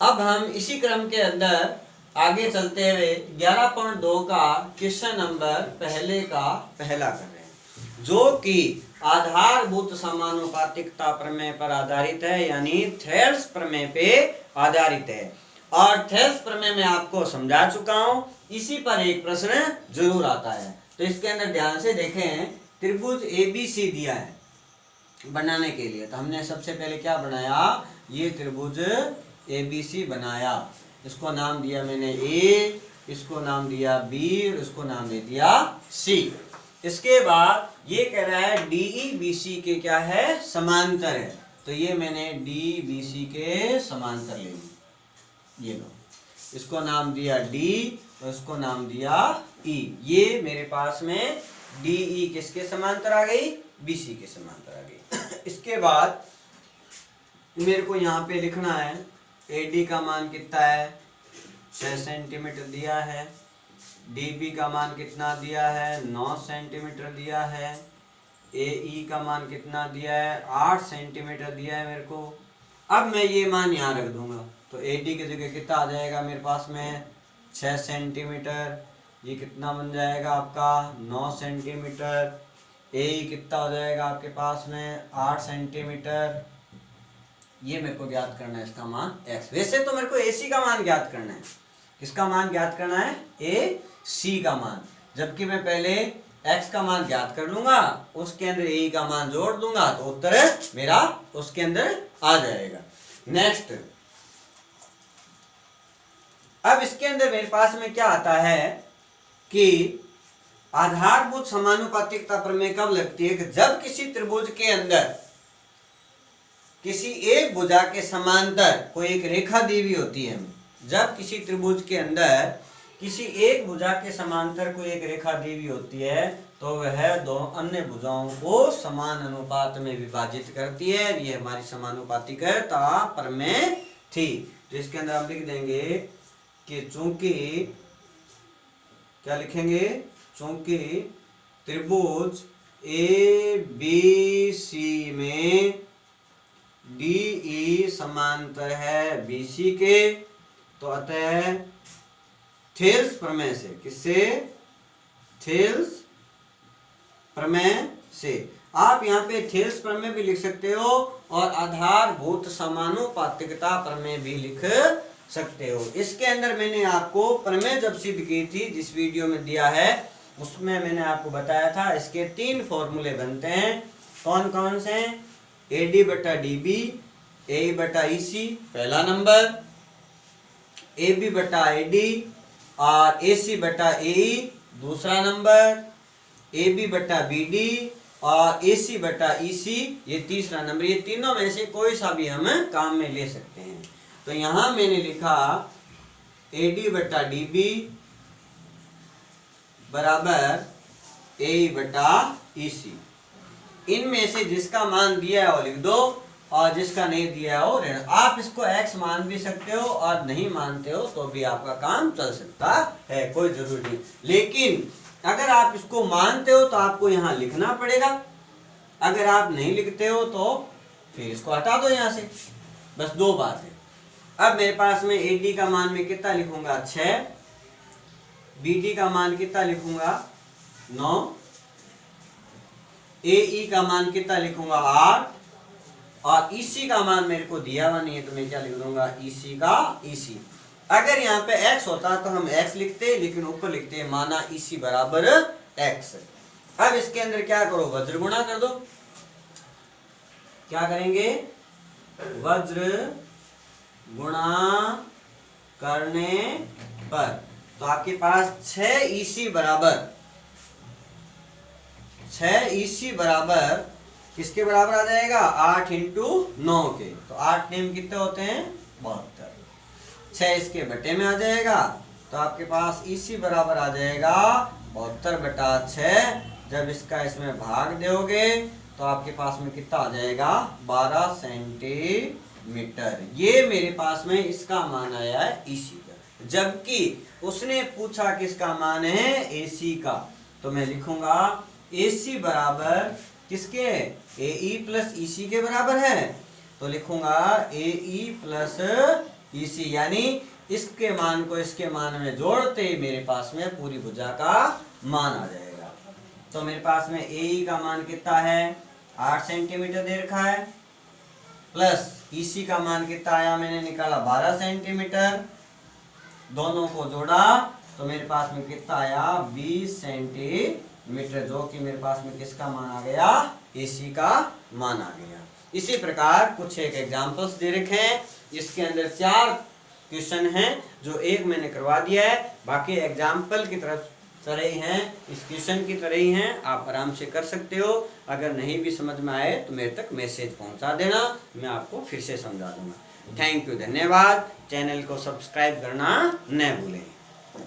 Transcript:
अब हम इसी क्रम के अंदर आगे चलते हुए 11.2 का क्वेश्चन नंबर पहले का पहला कर रहे हैं, जो कि आधारभूत समानुपातिकता प्रमेय पर आधारित है, यानी थेल्स प्रमेय पे आधारित है। और थेल्स प्रमेय में आपको समझा चुका हूं, इसी पर एक प्रश्न जरूर आता है। तो इसके अंदर ध्यान से देखें, त्रिभुज ABC दिया है बनाने के लिए। तो हमने सबसे पहले क्या बनाया, ये त्रिभुज ABC बनाया। इसको नाम दिया मैंने A, इसको नाम दिया B और इसको नाम दे दिया C। इसके बाद ये कह रहा है DE BC के क्या है, समांतर है। तो ये मैंने DBC के समांतर ले ली, ये लो। इसको नाम दिया D और इसको नाम दिया E। ये मेरे पास में DE किसके समांतर आ गई, BC के समांतर आ गई। इसके बाद मेरे को यहाँ पे लिखना है AD का मान कितना है, 6 सेंटीमीटर दिया है। DB का मान कितना दिया है, 9 सेंटीमीटर दिया है। AE का मान कितना दिया है, 8 सेंटीमीटर दिया है मेरे को। अब मैं ये मान यहाँ रख दूंगा, तो AD की जगह कितना आ जाएगा मेरे पास में, 6 सेंटीमीटर। ये कितना बन जाएगा आपका, 9 सेंटीमीटर। AE कितना हो जाएगा आपके पास में, 8 सेंटीमीटर। ये मेरे को ज्ञात करना है इसका मान x। वैसे तो मेरे को AC का मान ज्ञात करना है, किसका मान ज्ञात करना है, AC का मान। जबकि मैं पहले x का मान ज्ञात कर लूंगा, उसके अंदर AE का मान जोड़ दूंगा, तो उत्तर मेरा उसके अंदर आ जाएगा। नेक्स्ट, अब इसके अंदर मेरे पास में क्या आता है कि आधारभूत समानुपातिकता प्रमेय कब लगती है, कि जब किसी त्रिभुज के अंदर किसी एक भुजा के समांतर कोई एक रेखा दी हुई होती है। जब किसी त्रिभुज के अंदर किसी एक भुजा के समांतर कोई एक रेखा दी हुई होती है, तो वह दो अन्य भुजाओं को समान अनुपात में विभाजित करती है। ये हमारी समानुपातिकता प्रमेय थी। तो इसके अंदर हम लिख देंगे कि चूंकि, क्या लिखेंगे, चूंकि त्रिभुज ABC में DE समांतर है BC के, तो अतः थेल्स प्रमेय से, किससे, थेल्स प्रमेय से। आप यहाँ पे थेल्स प्रमेय भी लिख सकते हो और आधारभूत समानुपातिकता प्रमेय भी लिख सकते हो। इसके अंदर मैंने आपको प्रमेय जब सिद्ध की थी, जिस वीडियो में दिया है, उसमें मैंने आपको बताया था इसके 3 फॉर्मूले बनते हैं। कौन कौन से हैं, AD बटा DB, AE बटा EC पहला नंबर, AB बटा AD और AC बटा AE दूसरा नंबर, AB बटा BD और AC बटा EC ये तीसरा नंबर। ये तीनों में से कोई सा भी हम काम में ले सकते हैं। तो यहां मैंने लिखा AD बटा DB बराबर AE बटा EC। इनमें से जिसका मान दिया है वो लिख दो और जिसका नहीं दिया है वो रहना। आप इसको x मान भी सकते हो और नहीं मानते हो तो भी आपका काम चल सकता है, कोई जरूरी नहीं। लेकिन अगर आप इसको मानते हो तो आपको यहाँ लिखना पड़ेगा, अगर आप नहीं लिखते हो तो फिर इसको हटा दो यहाँ से। बस 2 बात है। अब मेरे पास में AD का मान में कितना लिखूंगा, 6, BD का मान कितना लिखूंगा, 9, AE का मान कितना लिखूंगा, 8 और EC का मान मेरे को दिया हुआ नहीं है, तो मैं क्या लिख दूंगा, EC का EC। अगर यहाँ पे x होता तो हम x लिखते, लेकिन ऊपर लिखते हैं माना EC बराबर x। अब इसके अंदर क्या करो, वज्र गुणा कर दो। क्या करेंगे, वज्र गुणा करने पर तो आपके पास 6 EC बराबर किसके बराबर आ जाएगा, 8 इंटू 9 के। तो 8 नेम कितने होते हैं, 72। 6 इसके बटे में आ जाएगा, तो आपके पास EC बराबर आ जाएगा 72 बटा 6। जब इसका इसमें भाग दोगे तो आपके पास में कितना आ जाएगा, 12 सेंटीमीटर। ये मेरे पास में इसका मान आया है EC का। जबकि उसने पूछा किसका मान है, AC का। तो मैं लिखूंगा AC बराबर किसके, AE प्लस EC के बराबर है। तो लिखूंगा AE प्लस EC, यानी इसके मान को इसके मान में जोड़ते ही मेरे पास में पूरी भुजा का मान आ जाएगा। तो मेरे पास में AE का मान कितना है, 8 सेंटीमीटर दे रखा है, प्लस EC का मान कितना आया, मैंने निकाला 12 सेंटीमीटर, दोनों को जोड़ा तो मेरे पास में कितना आया, 20 सेंटीमीटर, जो कि मेरे पास में किसका मान आ गया, AC का मान आ गया। इसी प्रकार कुछ एक एग्जांपल्स दे रखे हैं, इसके अंदर 4 क्वेश्चन हैं जो एक मैंने करवा दिया है, बाकी एग्जाम्पल की तरह ही हैं, इस क्वेश्चन की तरह ही हैं, आप आराम से कर सकते हो। अगर नहीं भी समझ में आए तो मेरे तक मैसेज पहुंचा देना, मैं आपको फिर से समझा दूंगा। थैंक यू, धन्यवाद। चैनल को सब्सक्राइब करना न भूलें।